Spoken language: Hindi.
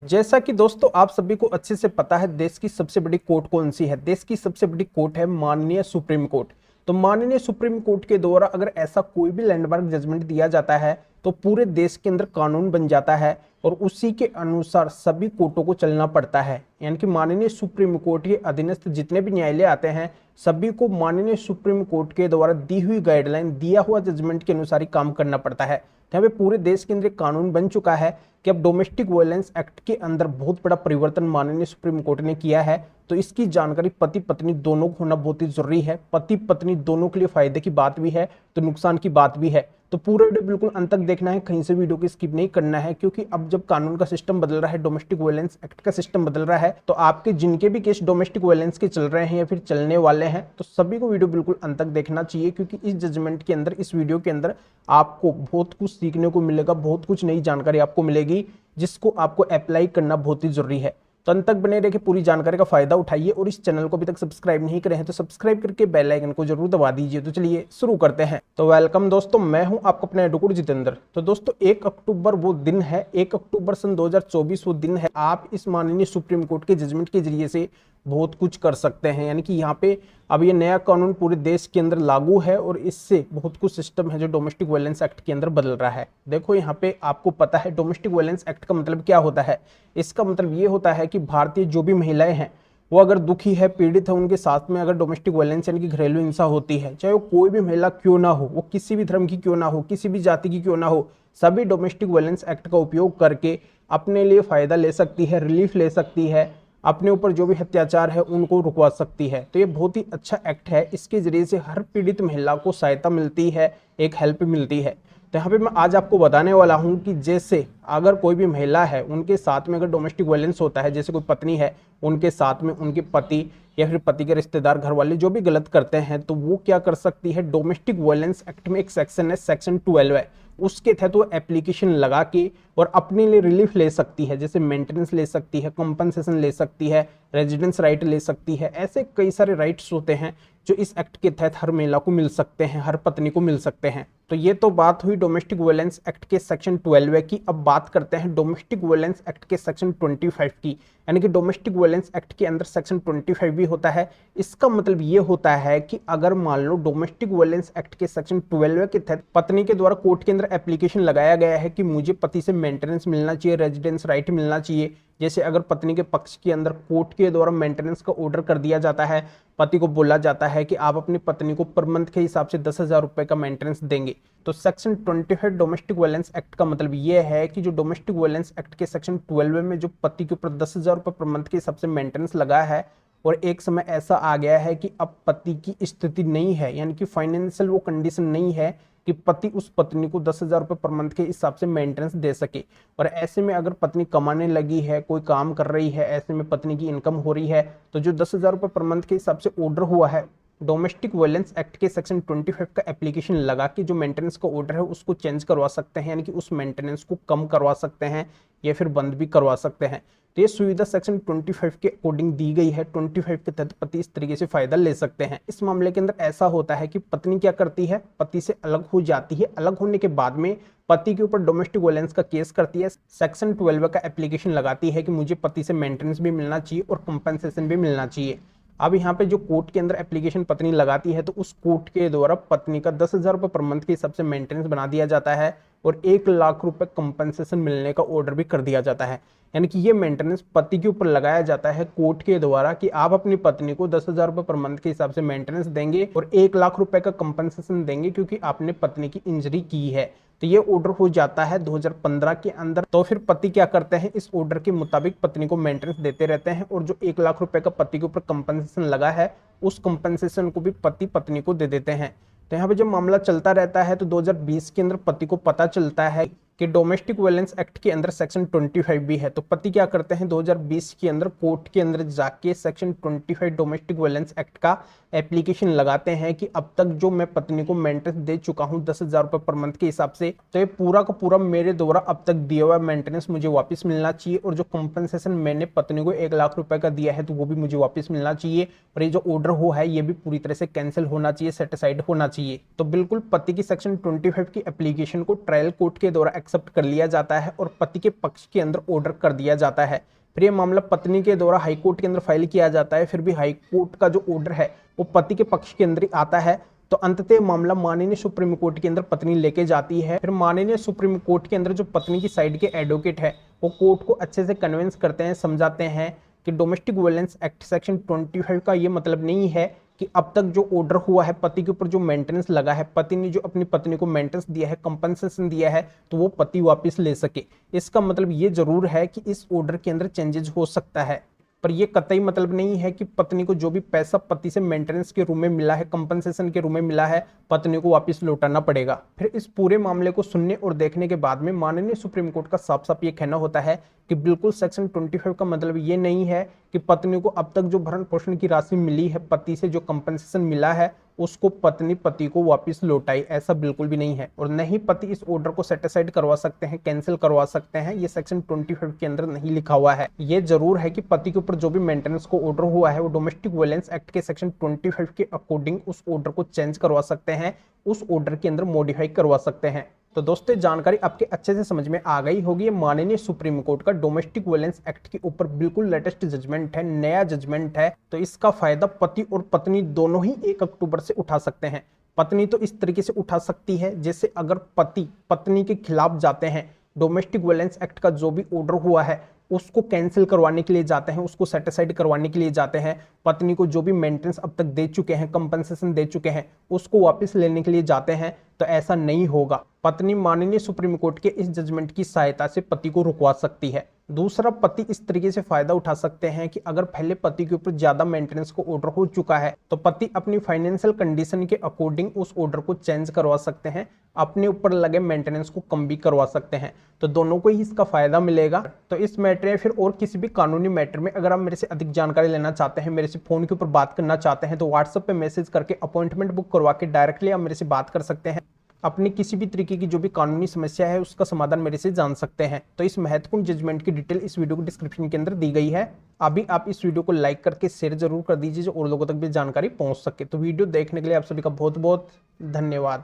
जैसा कि दोस्तों आप सभी को अच्छे से पता है देश की सबसे बड़ी कोर्ट कौन सी है। देश की सबसे बड़ी कोर्ट है माननीय सुप्रीम कोर्ट। तो माननीय सुप्रीम कोर्ट के द्वारा अगर ऐसा कोई भी लैंडमार्क जजमेंट दिया जाता है तो पूरे देश के अंदर कानून बन जाता है और उसी के अनुसार सभी कोर्टों को चलना पड़ता है। यानी कि माननीय सुप्रीम कोर्ट के अधीनस्थ जितने भी न्यायालय आते हैं सभी को माननीय सुप्रीम कोर्ट के द्वारा दी हुई गाइडलाइन दिया हुआ जजमेंट के अनुसार ही काम करना पड़ता है। यहाँ पे पूरे देश के अंदर कानून बन चुका है कि अब डोमेस्टिक वायलेंस एक्ट के अंदर बहुत बड़ा परिवर्तन माननीय सुप्रीम कोर्ट ने किया है। तो इसकी जानकारी पति पत्नी दोनों को होना बहुत ही जरूरी है। पति पत्नी दोनों के लिए फायदे की बात भी है तो नुकसान की बात भी है। तो पूरा वीडियो बिल्कुल अंत तक देखना है, कहीं से वीडियो को स्किप नहीं करना है, क्योंकि अब जब कानून का सिस्टम बदल रहा है, डोमेस्टिक वायलेंस एक्ट का सिस्टम बदल रहा है, तो आपके जिनके भी केस डोमेस्टिक वायलेंस के चल रहे हैं या फिर चलने वाले हैं तो सभी को वीडियो बिल्कुल अंत तक देखना चाहिए, क्योंकि इस जजमेंट के अंदर, इस वीडियो के अंदर आपको बहुत कुछ सीखने को मिलेगा, बहुत कुछ नई जानकारी आपको मिलेगी जिसको आपको अप्लाई करना बहुत ही जरूरी है। तो अंत तक बने रहिए, पूरी जानकारी का फायदा उठाइए और इस चैनल को अभी तक सब्सक्राइब नहीं करे हैं तो सब्सक्राइब करके बेल आइकन को जरूर दबा दीजिए। तो चलिए शुरू करते हैं। तो वेलकम दोस्तों, मैं हूं आपका अपना एडवोकेट जितेंद्र। तो दोस्तों 1 अक्टूबर वो दिन है, 1 अक्टूबर सन 2024 वो दिन है, आप इस माननीय सुप्रीम कोर्ट के जजमेंट के जरिए से बहुत कुछ कर सकते हैं। यानी कि यहाँ पे अब ये नया कानून पूरे देश के अंदर लागू है और इससे बहुत कुछ सिस्टम है जो डोमेस्टिक वायलेंस एक्ट के अंदर बदल रहा है। देखो यहाँ पे आपको पता है डोमेस्टिक वायलेंस एक्ट का मतलब क्या होता है। इसका मतलब ये होता है कि भारतीय जो भी महिलाएं हैं वो अगर दुखी है, पीड़ित है, उनके साथ में अगर डोमेस्टिक वायलेंस यानी कि घरेलू हिंसा होती है, चाहे वो कोई भी महिला क्यों ना हो, वो किसी भी धर्म की क्यों ना हो, किसी भी जाति की क्यों ना हो, सभी डोमेस्टिक वायलेंस एक्ट का उपयोग करके अपने लिए फायदा ले सकती है, रिलीफ ले सकती है, अपने ऊपर जो भी अत्याचार है उनको रुकवा सकती है। तो ये बहुत ही अच्छा एक्ट है, इसके जरिए से हर पीड़ित महिला को सहायता मिलती है, एक हेल्प मिलती है। तो यहाँ पे मैं आज आपको बताने वाला हूँ कि जैसे अगर कोई भी महिला है उनके साथ में अगर डोमेस्टिक वायलेंस होता है, जैसे कोई पत्नी है उनके साथ में उनके पति या फिर पति के रिश्तेदार, घर वाले जो भी गलत करते हैं, तो वो क्या कर सकती है। डोमेस्टिक वायलेंस एक्ट में एक सेक्शन है, सेक्शन 12 है, उसके तहत वो एप्लीकेशन लगा के और अपने लिए रिलीफ ले सकती है। जैसे मेंटेनेंस ले सकती है, कंपनसेशन ले सकती है, रेजिडेंस राइट ले सकती है। ऐसे कई सारे राइट्स होते हैं जो इस एक्ट के तहत हर महिला को मिल सकते हैं, हर पत्नी को मिल सकते हैं। तो ये तो बात हुई डोमेस्टिक वायलेंस एक्ट के सेक्शन 12 की। अब बात करते हैं डोमेस्टिक वायलेंस एक्ट के सेक्शन 25 की। यानी कि डोमेस्टिक वायलेंस एक्ट के अंदर सेक्शन 25 भी होता है। इसका मतलब ये होता है कि अगर मान लो डोमेस्टिक वायलेंस एक्ट के सेक्शन 12 के तहत पत्नी के द्वारा कोर्ट के अंदर एप्लीकेशन लगाया गया है कि मुझे पति से मेंटेनेंस मिलना चाहिए, रेजिडेंस राइट मिलना चाहिए। जैसे अगर पत्नी के पक्ष के अंदर कोर्ट के द्वारा मेंटेनेंस का ऑर्डर कर दिया जाता है, पति को बोला जाता है कि आप अपनी पत्नी को पर मंथ के हिसाब से 10,000 रुपए का मेंटेनेंस देंगे, तो सेक्शन 25 डोमेस्टिक वायलेंस एक्ट का मतलब ये है कि जो डोमेस्टिक वायलेंस एक्ट के सेक्शन 12 में जो पति के ऊपर 10,000 रुपए पर मंथ के हिसाब से मेंटेनेंस लगा है और एक समय ऐसा आ गया है कि अब पति की स्थिति नहीं है, यानी कि फाइनेंशियल वो कंडीशन नहीं है कि पति उस पत्नी को 10,000 रुपए पर मंथ के हिसाब से मेंटेनेंस दे सके। और ऐसे में अगर पत्नी कमाने लगी है, कोई काम कर रही है, ऐसे में पत्नी की इनकम हो रही है, तो जो 10,000 रुपए पर मंथ के हिसाब से ऑर्डर हुआ है डोमेस्टिक वायलेंस एक्ट के सेक्शन 25 का एप्लीकेशन लगा के जो मेंटेनेंस का ऑर्डर है उसको चेंज करवा सकते हैं, यानी कि उस मेंटेनेंस को कम करवा सकते हैं या फिर बंद भी करवा सकते हैं। तो ये सुविधा सेक्शन 25 के अकॉर्डिंग दी गई है। 25 के तहत पति इस तरीके से फायदा ले सकते हैं। इस मामले के अंदर ऐसा होता है कि पत्नी क्या करती है, पति से अलग हो जाती है, अलग होने के बाद में पति के ऊपर डोमेस्टिक वायलेंस का केस करती है, सेक्शन 12 का एप्लीकेशन लगाती है कि मुझे पति से मेंटेनेंस भी मिलना चाहिए और कंपनसेशन भी मिलना चाहिए। अब यहाँ पे जो कोर्ट के अंदर एप्लीकेशन पत्नी लगाती है तो उस कोर्ट के द्वारा पत्नी का 10,000 रुपए पर मंथ के हिसाब से मेंटेनेंस बना दिया जाता है और 1 लाख रुपए कंपनसेशन मिलने का ऑर्डर भी कर दिया जाता है। यानी कि ये मेंटेनेंस पति के ऊपर लगाया जाता है कोर्ट के द्वारा कि आप अपनी पत्नी को 10,000 रुपए पर मंथ के हिसाब से मेंटेनेंस देंगे और 1 लाख रुपए का कंपनसेशन देंगे क्योंकि आपने पत्नी की इंजरी की है। तो ये ऑर्डर हो जाता है 2015 के अंदर। तो फिर पति क्या करते हैं, इस ऑर्डर के मुताबिक पत्नी को मेंटेनेंस देते रहते हैं और जो 1 लाख रुपए का पति के ऊपर कंपनसेशन लगा है उस कंपनसेशन को भी पति पत्नी को दे देते हैं। तो यहाँ पे जब मामला चलता रहता है तो 2020 के अंदर पति को पता चलता है कि डोमेस्टिक वायलेंस एक्ट के अंदर सेक्शन 25 भी है। तो पति क्या करते हैं, 2020 के अंदर कोर्ट के अंदर जाके सेक्शन 25 डोमेस्टिक वायलेंस एक्ट का एप्लीकेशन लगाते हैं कि अब तक जो मैं पत्नी को मेंटेनेंस दे चुका हूं 10,000 रुपए पर मंथ के हिसाब से, तो ये पूरा का पूरा मेरे द्वारा अब तक दिया हुआ मेंटेनेंस मुझे वापस मिलना चाहिए और जो कंपनसेशन मैंने पत्नी को 1 लाख रुपए का दिया है तो वो भी मुझे वापस मिलना चाहिए और ये जो ऑर्डर हुआ है ये भी पूरी तरह से कैंसिल होना चाहिए, सेटिसाइड होना चाहिए। तो बिल्कुल पति की सेक्शन 25 की एप्लीकेशन को ट्रायल कोर्ट के द्वारा एक्सेप्ट कर लिया जाता है और पति के पक्ष के अंदर ऑर्डर कर दिया जाता है। फिर ये मामला पत्नी के द्वारा हाई कोर्ट के अंदर फाइल किया जाता है, फिर भी हाई कोर्ट का जो ऑर्डर है वो पति के पक्ष के अंदर ही आता है। तो अंततः मामला माननीय सुप्रीम कोर्ट के अंदर पत्नी लेके जाती है। फिर माननीय सुप्रीम कोर्ट के अंदर जो पत्नी की साइड के एडवोकेट है वो कोर्ट को अच्छे से कन्विंस करते हैं, समझाते हैं कि डोमेस्टिक वायलेंस एक्ट सेक्शन 25 का ये मतलब नहीं है कि अब तक जो ऑर्डर हुआ है पति के ऊपर जो मेंटेनेंस लगा है, पति ने जो अपनी पत्नी को मेंटेनेंस दिया है, कंपनसेशन दिया है, तो वो पति वापस ले सके। इसका मतलब ये जरूर है कि इस ऑर्डर के अंदर चेंजेस हो सकता है, पर यह कतई मतलब नहीं है कि पत्नी को जो भी पैसा पति से मेंटेनेंस के रूप में मिला है, कंपनसेशन के रूप में मिला है, पत्नी को वापस लौटाना पड़ेगा। फिर इस पूरे मामले को सुनने और देखने के बाद में माननीय सुप्रीम कोर्ट का साफ साफ ये कहना होता है कि बिल्कुल सेक्शन 25 का मतलब ये नहीं है कि पत्नी को अब तक जो भरण पोषण की राशि मिली है, पति से जो कंपनसेशन मिला है, उसको पत्नी पति को वापस लौटाई, ऐसा बिल्कुल भी नहीं है। और नहीं पति इस ऑर्डर को सेट असाइड करवा सकते हैं, कैंसिल करवा सकते हैं, ये सेक्शन 25 के अंदर नहीं लिखा हुआ है। ये जरूर है कि पति के ऊपर जो भी मेंटेनेंस को ऑर्डर हुआ है वो डोमेस्टिक वायलेंस एक्ट के सेक्शन 25 के अकॉर्डिंग उस ऑर्डर को चेंज करवा सकते हैं, उस ऑर्डर के अंदर मॉडिफाई करवा सकते हैं। तो दोस्तों जानकारी आपके अच्छे से समझ में आ गई होगी। माननीय सुप्रीम कोर्ट का डोमेस्टिक वायलेंस एक्ट के ऊपर बिल्कुल लेटेस्ट जजमेंट है, नया जजमेंट है। तो इसका फायदा पति और पत्नी दोनों ही 1 अक्टूबर से उठा सकते हैं। पत्नी तो इस तरीके से उठा सकती है जैसे अगर पति पत्नी के खिलाफ जाते हैं, डोमेस्टिक वायलेंस एक्ट का जो भी ऑर्डर हुआ है उसको कैंसिल करवाने के लिए जाते हैं, उसको सेटिसाइड करवाने के लिए जाते हैं, पत्नी को जो भी मेंटेनेंस अब तक दे चुके हैं, कंपनसेशन दे चुके हैं, उसको वापस लेने के लिए जाते हैं, तो ऐसा नहीं होगा। पत्नी माननीय सुप्रीम कोर्ट के इस जजमेंट की सहायता से पति को रुकवा सकती है। दूसरा, पति इस तरीके से फायदा उठा सकते हैं कि अगर पहले पति के ऊपर ज्यादा मेंटेनेंस को ऑर्डर हो चुका है तो पति अपनी फाइनेंशियल कंडीशन के अकॉर्डिंग उस ऑर्डर को चेंज करवा सकते हैं, अपने ऊपर लगे मेंटेनेंस को कम भी करवा सकते हैं। तो दोनों को ही इसका फायदा मिलेगा। तो इस मैटर या फिर और किसी भी कानूनी मैटर में अगर आप मेरे से अधिक जानकारी लेना चाहते हैं, मेरे से फोन के ऊपर बात करना चाहते हैं, तो व्हाट्सएप पे मैसेज करके अपॉइंटमेंट बुक करवा के डायरेक्टली आप मेरे से बात कर सकते हैं। अपनी किसी भी तरीके की जो भी कानूनी समस्या है उसका समाधान मेरे से जान सकते हैं। तो इस महत्वपूर्ण जजमेंट की डिटेल इस वीडियो को डिस्क्रिप्शन के अंदर दी गई है। अभी आप इस वीडियो को लाइक करके शेयर जरूर कर दीजिए और लोगों तक भी जानकारी पहुंच सके। तो वीडियो देखने के लिए आप सभी का बहुत बहुत धन्यवाद।